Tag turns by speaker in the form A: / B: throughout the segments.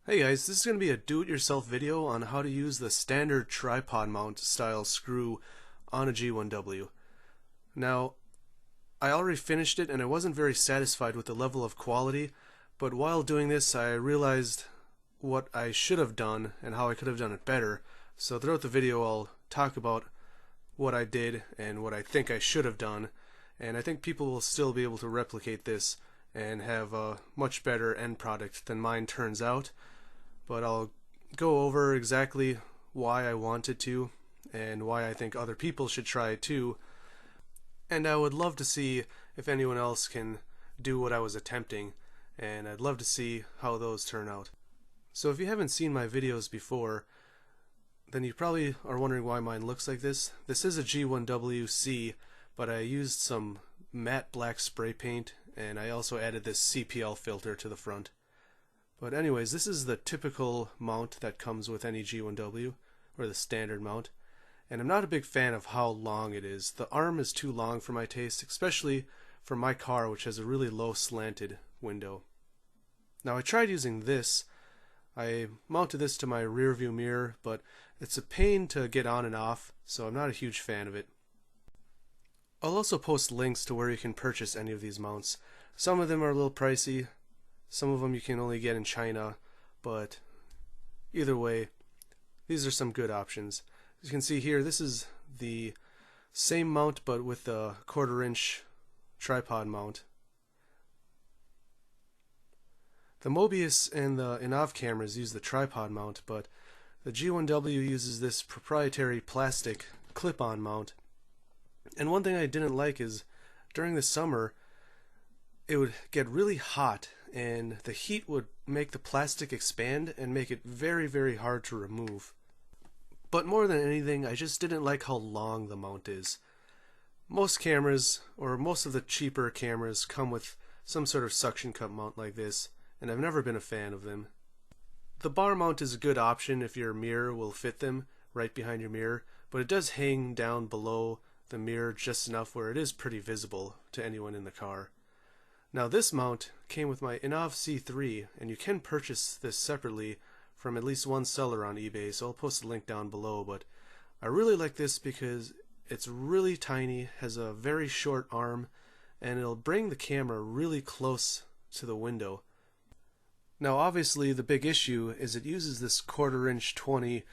A: Hey guys, this is going to be a do-it-yourself video on how to use the standard tripod mount style screw on a G1W. Now, I already finished it and I wasn't very satisfied with the level of quality, but while doing this I realized what I should have done and how I could have done it better. So throughout the video I'll talk about what I did and what I think I should have done, and I think people will still be able to replicate this and have a much better end product than mine turns out. But I'll go over exactly why I wanted to and why I think other people should try it too. And I would love to see if anyone else can do what I was attempting, and I'd love to see how those turn out. So if you haven't seen my videos before, then you probably are wondering why mine looks like this. This is a G1WC, but I used some matte black spray paint and I also added this CPL filter to the front. But anyways, this is the typical mount that comes with any G1W, or the standard mount. And I'm not a big fan of how long it is. The arm is too long for my taste, especially for my car, which has a really low slanted window. Now I tried using this. I mounted this to my rear view mirror, but it's a pain to get on and off, so I'm not a huge fan of it. I'll also post links to where you can purchase any of these mounts. Some of them are a little pricey. Some of them you can only get in China, but either way, these are some good options. As you can see here, this is the same mount but with a 1/4 inch tripod mount. The Mobius and the Inav cameras use the tripod mount, but the G1W uses this proprietary plastic clip-on mount. And one thing I didn't like is during the summer it would get really hot and the heat would make the plastic expand and make it very, very hard to remove. But more than anything, I just didn't like how long the mount is. Most cameras, or most of the cheaper cameras, come with some sort of suction cup mount like this, and I've never been a fan of them. The bar mount is a good option if your mirror will fit them right behind your mirror, but it does hang down below the mirror just enough where it is pretty visible to anyone in the car. Now this mount came with my Inav C3, and you can purchase this separately from at least one seller on eBay, so I'll post a link down below. But I really like this because it's really tiny, has a very short arm, and it'll bring the camera really close to the window. Now obviously the big issue is it uses this 1/4 inch 20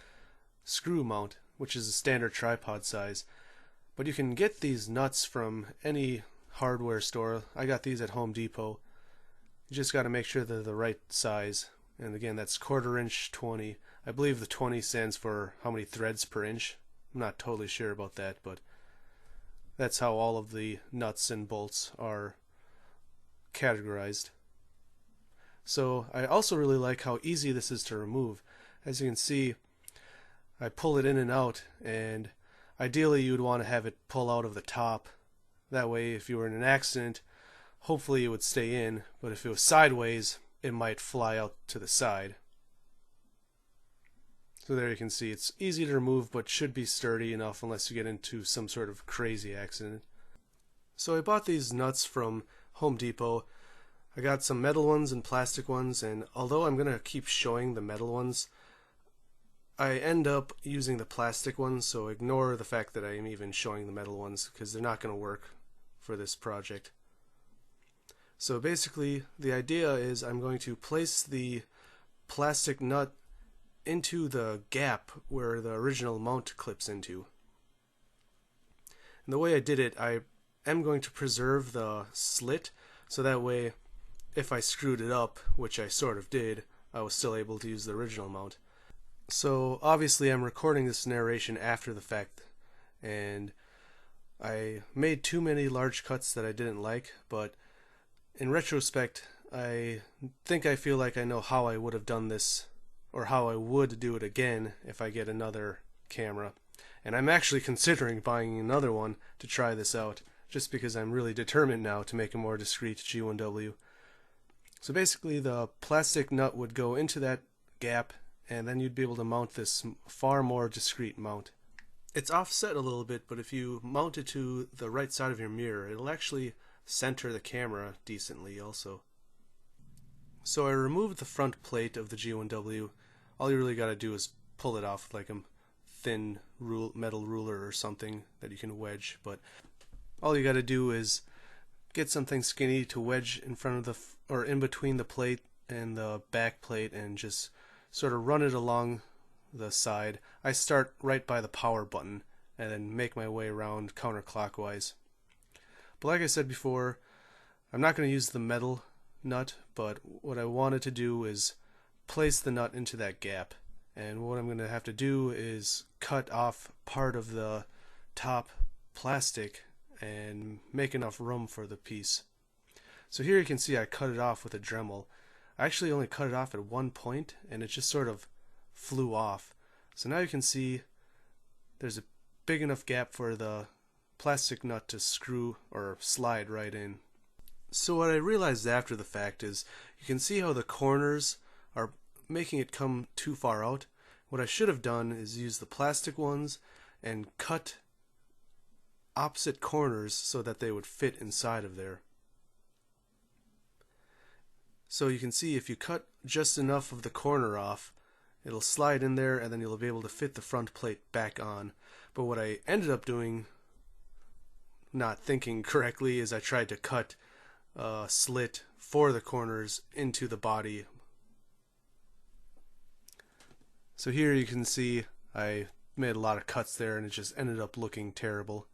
A: screw mount, which is a standard tripod size. But you can get these nuts from any hardware store. I got these at Home Depot. You just got to make sure they're the right size. And again, that's 1/4 inch 20. I believe the 20 stands for how many threads per inch. I'm not totally sure about that, but that's how all of the nuts and bolts are categorized. So I also really like how easy this is to remove. As you can see, I pull it in and out, and ideally you would want to have it pull out of the top. That way, if you were in an accident, hopefully it would stay in, but if it was sideways, it might fly out to the side. So there you can see, it's easy to remove, but should be sturdy enough unless you get into some sort of crazy accident. So I bought these nuts from Home Depot. I got some metal ones and plastic ones, and although I'm going to keep showing the metal ones, I end up using the plastic ones, so ignore the fact that I am even showing the metal ones because they're not going to work for this project. So basically the idea is I'm going to place the plastic nut into the gap where the original mount clips into. And the way I did it, I am going to preserve the slit so that way if I screwed it up, which I sort of did, I was still able to use the original mount. So obviously I'm recording this narration after the fact, and I made too many large cuts that I didn't like, but in retrospect I feel like I know how I would have done this, or how I would do it again if I get another camera. And I'm actually considering buying another one to try this out, just because I'm really determined now to make a more discreet G1W. So basically the plastic nut would go into that gap, and then you'd be able to mount this far more discreet mount. It's offset a little bit, but if you mount it to the right side of your mirror, it'll actually center the camera decently also. So I removed the front plate of the G1W. All you really got to do is pull it off with like a thin metal ruler or something that you can wedge. But all you got to do is get something skinny to wedge in front of the or in between the plate and the back plate, and just sort of run it along the side. I start right by the power button and then make my way around counterclockwise. But like I said before, I'm not going to use the metal nut, but what I wanted to do is place the nut into that gap. And what I'm going to have to do is cut off part of the top plastic and make enough room for the piece. So here you can see I cut it off with a Dremel. I actually only cut it off at one point and it just sort of flew off. So now you can see there's a big enough gap for the plastic nut to screw or slide right in. So what I realized after the fact is you can see how the corners are making it come too far out. What I should have done is use the plastic ones and cut opposite corners so that they would fit inside of there. So you can see if you cut just enough of the corner off, it'll slide in there and then you'll be able to fit the front plate back on. But what I ended up doing, not thinking correctly, is I tried to cut a slit for the corners into the body. So here you can see I made a lot of cuts there and it just ended up looking terrible.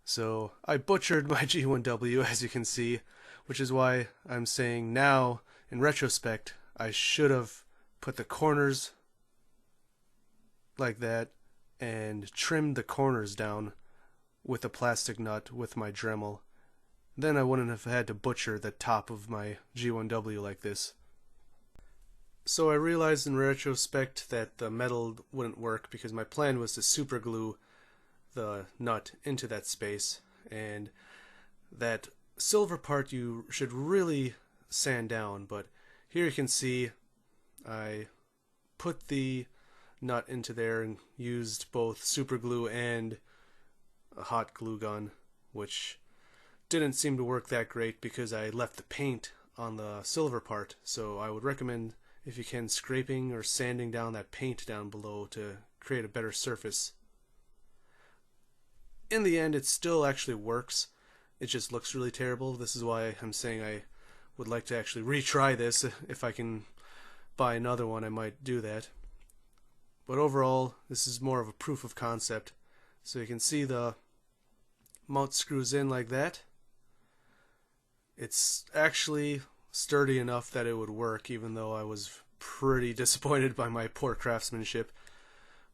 A: So I butchered my G1W, as you can see, which is why I'm saying now, in retrospect, I should have put the corners like that and trimmed the corners down with a plastic nut with my Dremel. Then I wouldn't have had to butcher the top of my G1W like this. So I realized in retrospect that the metal wouldn't work because my plan was to super glue the nut into that space, and that silver part you should really sand down. But here you can see I put the nut into there and used both super glue and a hot glue gun, which didn't seem to work that great because I left the paint on the silver part. So I would recommend, if you can, scraping or sanding down that paint down below to create a better surface. In the end, it still actually works. It just looks really terrible. This is why I'm saying I would like to actually retry this. If I can buy another one, I might do that. But overall, this is more of a proof of concept. So you can see the mount screws in like that. It's actually sturdy enough that it would work, even though I was pretty disappointed by my poor craftsmanship.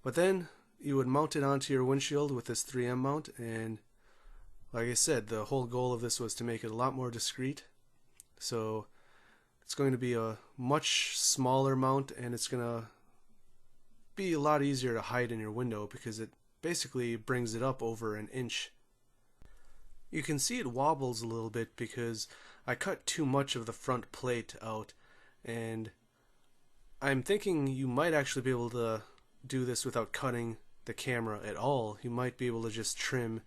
A: But then you would mount it onto your windshield with this 3M mount, and like I said, the whole goal of this was to make it a lot more discreet. So it's going to be a much smaller mount, and it's going to be a lot easier to hide in your window because it basically brings it up over an inch. You can see it wobbles a little bit because I cut too much of the front plate out, and I'm thinking you might actually be able to do this without cutting the camera at all. You might be able to just trim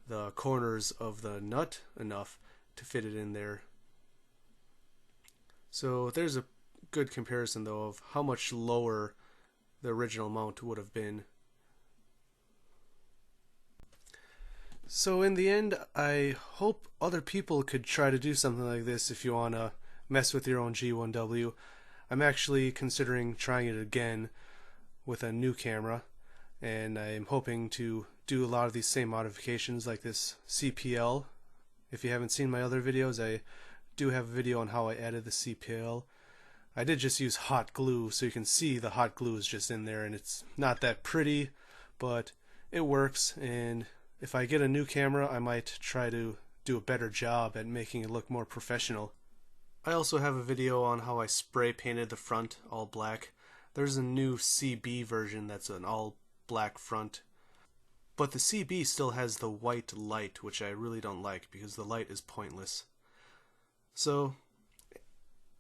A: the corners of the nut enough to fit it in there. So there's a good comparison though of how much lower the original mount would have been. So in the end, I hope other people could try to do something like this if you want to mess with your own G1W. I'm actually considering trying it again with a new camera, and I'm hoping to do a lot of these same modifications like this CPL. If you haven't seen my other videos, I do have a video on how I added the CPL. I did just use hot glue, so you can see the hot glue is just in there, and it's not that pretty, but it works. And if I get a new camera, I might try to do a better job at making it look more professional. I also have a video on how I spray painted the front all black. There's a new CB version that's an all black front, but the CB still has the white light, which I really don't like because the light is pointless. So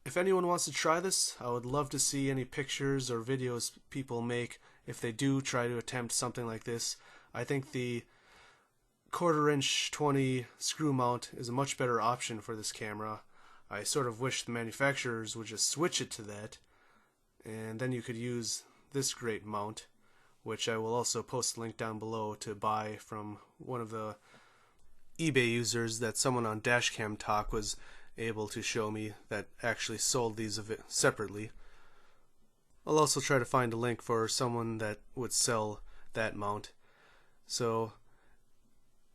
A: if anyone wants to try this, I would love to see any pictures or videos people make if they do try to attempt something like this. I think the 1/4" 20 screw mount is a much better option for this camera. I sort of wish the manufacturers would just switch it to that, and then you could use this great mount, which I will also post a link down below to buy from one of the eBay users that someone on Dashcam Talk was able to show me that actually sold these separately. I'll also try to find a link for someone that would sell that mount. So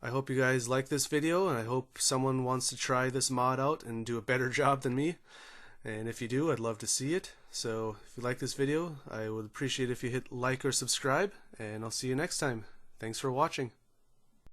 A: I hope you guys like this video, and I hope someone wants to try this mod out and do a better job than me. And if you do, I'd love to see it. So if you like this video, I would appreciate if you hit like or subscribe, and I'll see you next time. Thanks for watching.